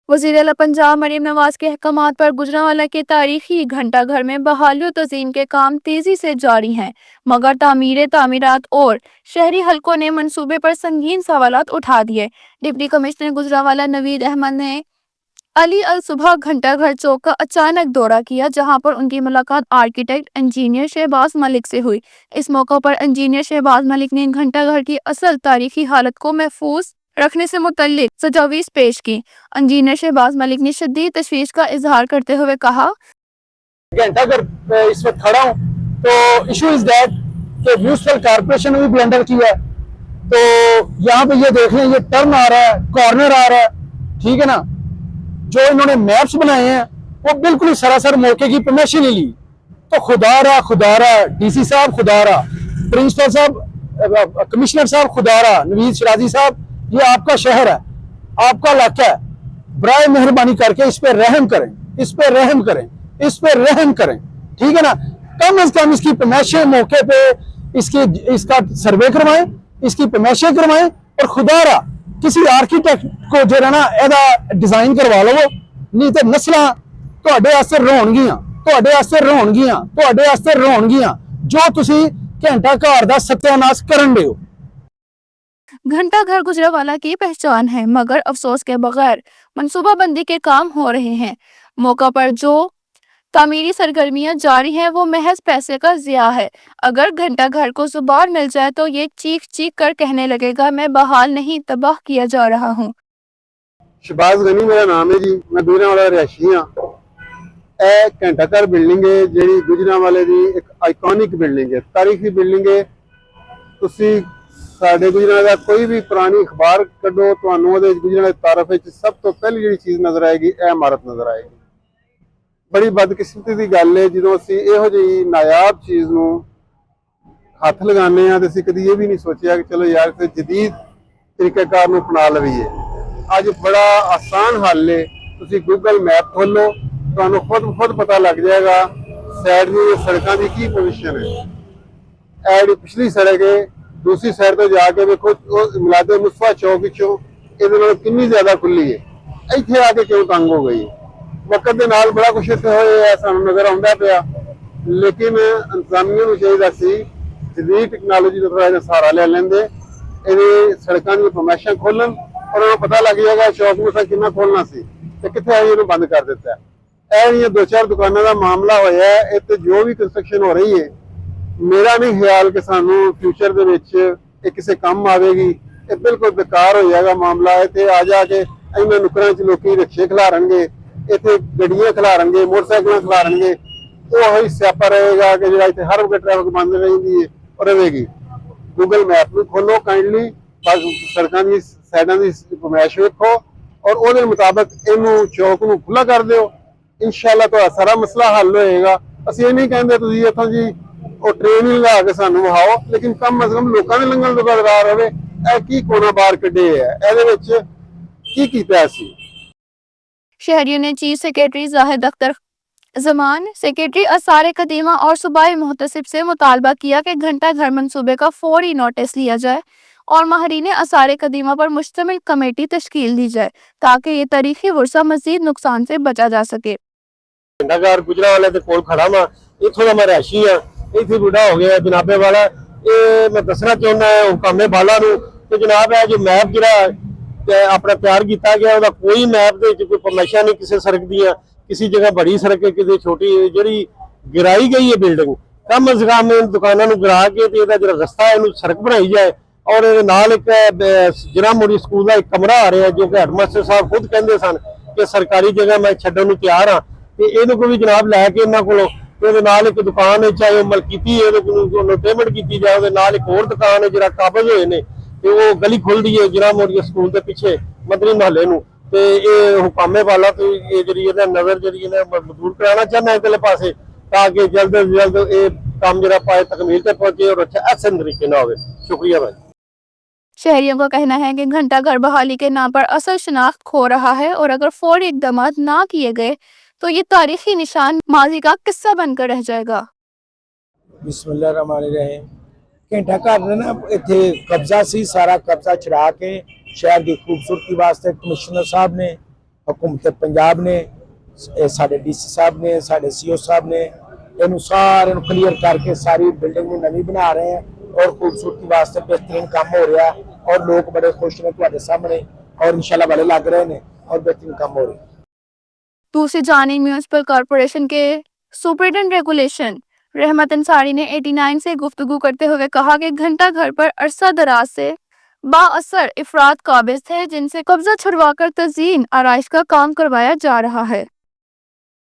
वज़ीर आला पंजाब मरीम नवाज के अहकामात पर गुजरांवाला के तारीखी घंटा घर में बहाली और तज़ीम के काम तेजी से जारी हैं, मगर तामीरात और शहरी हलकों ने मंसूबे पर संगीन सवालात उठा दिए। डिप्टी कमिश्नर गुजरांवाला नवीद अहमद ने अली अल सुबह घंटा घर चौक का अचानक दौरा किया, जहां पर उनकी मुलाकात आर्किटेक्ट इंजीनियर शहबाज मलिक से हुई। इस मौका पर इंजीनियर शहबाज मलिक ने घंटा घर की असल तारीखी हालत को महफूज रखने से मुतल्लिक तजावीज़ पेश की। इंजीनियर शहबाज मलिक ने शदीद तशवीश का इजहार करते हुए कहा, घंटा घर इस वक्त खड़ा हूँ तो इशू इज दैट कि म्यूनिसिपल कारपोरेशन ने भी ब्लेंडर किया है। तो यहाँ पे ये देख लें, ये टर्न आ रहा है, कॉर्नर आ रहा है, ठीक है ना। जो इन्होंने मैप्स बनाए हैं वो बिल्कुल ही सरासर मौके की परमिशन नहीं ली। तो खुदारा डीसी साहब खुदारा, प्रिंसिपल साहब, कमिश्नर साहब खुदारा, नवीद शराजी साहब, ये आपका शहर है, आपका इलाका है, बराए मेहरबानी करके इस पे रहम करें, इस पे रहम करें, इस पे रहम करें, ठीक है ना। कम अज कम इसकी पैमाइशें मौके पे इसका सर्वे करवाएं, इसकी पैमाइशें करवाएं, और खुदारा किसी आर्किटेक्ट को जो है ना एदा डिजाइन करवा लो, नहीं तो नस्लां तुहाडे वास्ते रोणगियां, तुहाडे वास्ते रोणगियां, तुहाडे वास्ते रोणगियां जो तुसी घंटा घर दा सत्यानाश करन दे हो। घंटा घर गुजरांवाला की पहचान है, मगर अफसोस के बगैर मनसूबाबंदी के काम हो रहे हैं। मौका पर जो तामीरी सरगर्मियां जारी हैं वो महज पैसे का ज़िया है। अगर घंटा घर को जुबान मिल जाए तो ये चीख चीख कर कहने लगेगा, मैं बहाल नहीं तबाह किया जा रहा हूँ। शहबाज गनी मेरा नाम है जी, मैं गुजरांवाला रिहायशी हाँ। यह घंटा घर बिल्डिंग है जी गुजरांवाले की एक आइकॉनिक बिल्डिंग है, तारीखी बिल्डिंग है। तुसी साडे गुजरांवाला कोई भी पुरानी अखबार कड्डो, तुहानूं उहदे गुजरांवाले तारफ विच सब तो पहली जिहड़ी चीज़ नज़र आएगी यह इमारत नज़र आएगी। बड़ी बदकिस्मती की गल है जो असीं इहो जी नायाब चीज़ नूं हथ लगाने तो असीं कदी ये भी नहीं सोचिया कि चलो यार इस जदीद तरीक़ेकार नूं अपना लवीए। अज बड़ा आसान हल है, तुसीं गूगल मैप खोलो, तुहानूं खुद पता लग जाएगा साइड दी सड़कों की की पोजीशन है। यह जिहड़ी पिछली सड़क है दूसरी साइड तो जाके देखो मिलादे मुस्तफा चौक विचों इहदे कितनी ज्यादा खुली है, इत्थे आके क्यों तंग हो गई। वक्त के नाल बड़ा कुछ इत्थे होया सानूं नजर आउंदा पिया, लेकिन इंतजामिया नूं चाहीदा सी जदीद टेक्नोलॉजी का थोड़ा सहारा ले लेंदे, इहदे सड़कों दी फरमाइशां खोलन और उन्हें पता लग जाएगा चौक में कितना खोलना सी ते कित्थे इहनूं बंद कर दिता है। यह दो चार दुकानों का मामला होया है, इत्ते जो भी कंस्ट्रक्शन हो रही है मेरा नहीं ख्याल कि सानू फ्यूचर दे विच किसी काम आवेगी। ये बिल्कुल बेकार हो जाएगा मामला। इत्थे आ जाके इन्हां नुकरां च लोकी रिक्शे खिलारनगे, इत्थे गड्डियां खिलारनगे, मोटरसाइकिल खिलारनगे, वही स्यापा रहेगा कि जिहड़ा इत्थे हर वक्त ट्रैफिक बंद रहिंदी है और रहेगी। गूगल मैप नूं खोलो काइंडली, सड़कों की साइडों की फरमाइश वेखो और उहदे मुताबिक इहनूं चौक नूं खुला कर दिओ, इंशाअल्लाह तुहाडा सारा मसला हल होएगा। असीं इह नहीं कहंदे तुसीं इत्थों जी और ट्रेन ही लगा के सानू वहाओ, लेकिन कम अज कम लोगों ने लंघन तो बरकरार रहे। यह की कोना बाहर कढ़े है, ये की कीता असीं। शहरियों ने chief secretary Zahid Akhtar Zaman, secretary आसार कदीमा और सूबाई मुहतसिब से मुतालबा किया कि घंटा घर मंसूबे का फौरी नोटिस लिया जाए और माहरीन आसार कदीमा पर मुश्तमिल कमेटी तश्कील दी जाए ताकि ये तारीखी वर्सा मजीद नुकसान से बचा जा सके। घंटा घर गुजरांवाले दे कोल खड़ा वा, इत्थों दा मैं रिहायशी हाँ। इत्थे बुढ़ा हो गया जनाबे वाला, ये मैं दसना चाहना है हुकामे बाला नूं कि जनाब है जो मैप जिहड़ा अपना तैयार किया गया उसका कोई मैप दे कोई फरमाइशां नहीं किसी सड़क दियां, किसी जगह बड़ी सड़क है किसी छोटी जिहड़ी गिराई गई है बिल्डिंग, कम अज कम दुकानों नूं गिरा के ते इहदा जिहड़ा रस्ता है इहनूं सड़क बनाई जाए। और इहदे नाल एक जिला मोड़ी स्कूल का एक कमरा आ रहा है जो कि हैडमास्टर साहब खुद कहते सन कि सरकारी जगह मैं छड्डण नूं तैयार हाँ, तो इहनूं कोई भी जनाब लैके इन्हां कोलों एक दुकान है चाहे वो मलकीती है पेमेंट की जाए, एक होर दुकान है जरा काबज होए ने तो वो गली खुल दी है जिला मोड़ी स्कूल के पिछे मदनी महल्ले नूं, ते ये हुकामे वाला तो ये जी नजर जी दूर कराना चाहना इधरले पासे ताकि जल्द से जल्द ये काम जरा पाए तकमील तक पहुंचे और अच्छा ऐसे तरीके ना हो। शुक्रिया भाई। शहरियों का कहना है कि घंटा घर बहाली के नाम पर असल शनाख्त खो रहा है और अगर फौरी इकदाम ना किए गए तो ये तारीखी निशान माजी का किस्सा बनकर रह जाएगा। बिस्मिल्लाहिर्रहमानिर्रहीम। घंटा घर ना इत्थे कब्जा सी, सारा कब्जा छुड़ा के शहर की खूबसूरती वास्ते कमिश्नर साहब ने حکومت ਪੰਜਾਬ ਨੇ ਸਾਡੇ ਡੀਸੀ ਸਾਹਿਬ ਨੇ ਸਾਡੇ ਸੀਓ ਸਾਹਿਬ ਨੇ ਇਹਨੂੰ ਸਾਰਿਆਂ ਨੂੰ ਕਲੀਅਰ ਕਰਕੇ ਸਾਰੀ ਬਿਲਡਿੰਗ ਨੂੰ ਨਵੀਂ ਬਣਾ ਰਹੇ ਆ ਔਰ ਖੂਬਸੂਰਤੀ ਵਾਸਤੇ ਬਿਹਤਰੀਨ ਕੰਮ ਹੋ ਰਿਹਾ ਔਰ ਲੋਕ ਬੜੇ ਖੁਸ਼ ਨੇ ਤੁਹਾਡੇ ਸਾਹਮਣੇ ਔਰ ਇਨਸ਼ਾਅੱਲਾ ਵਾਲੇ ਲੱਗ ਰਹੇ ਨੇ اور بہترین کام ہو رہے ہیں. دوسری جانب میونسپل کارپوریشن کے سپرنٹینڈنٹ ریگولیشن رحمت انصاری نے 89 سے گفتگو کرتے ہوئے کہا کہ گھنٹہ گھر پر عرصہ دراز سے با اثر افراد قابض تھے جن سے قبضہ چھڑوا کر تزئین آرائش کا کام کروایا جا رہا ہے.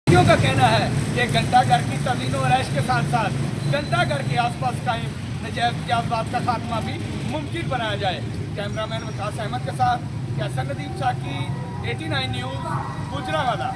کا کہنا ہے کہ گھنٹہ گھر کی تزئین و آرائش کے ساتھ ساتھ گھنٹہ گھر کے آس پاس قائم نجائز امتیازات کا خاتمہ بھی ممکن بنایا جائے. کیمرہ مین وقاص احمد کے ساتھ کیسر ندیم شاہ کی 89 نیوز گجرانوالہ.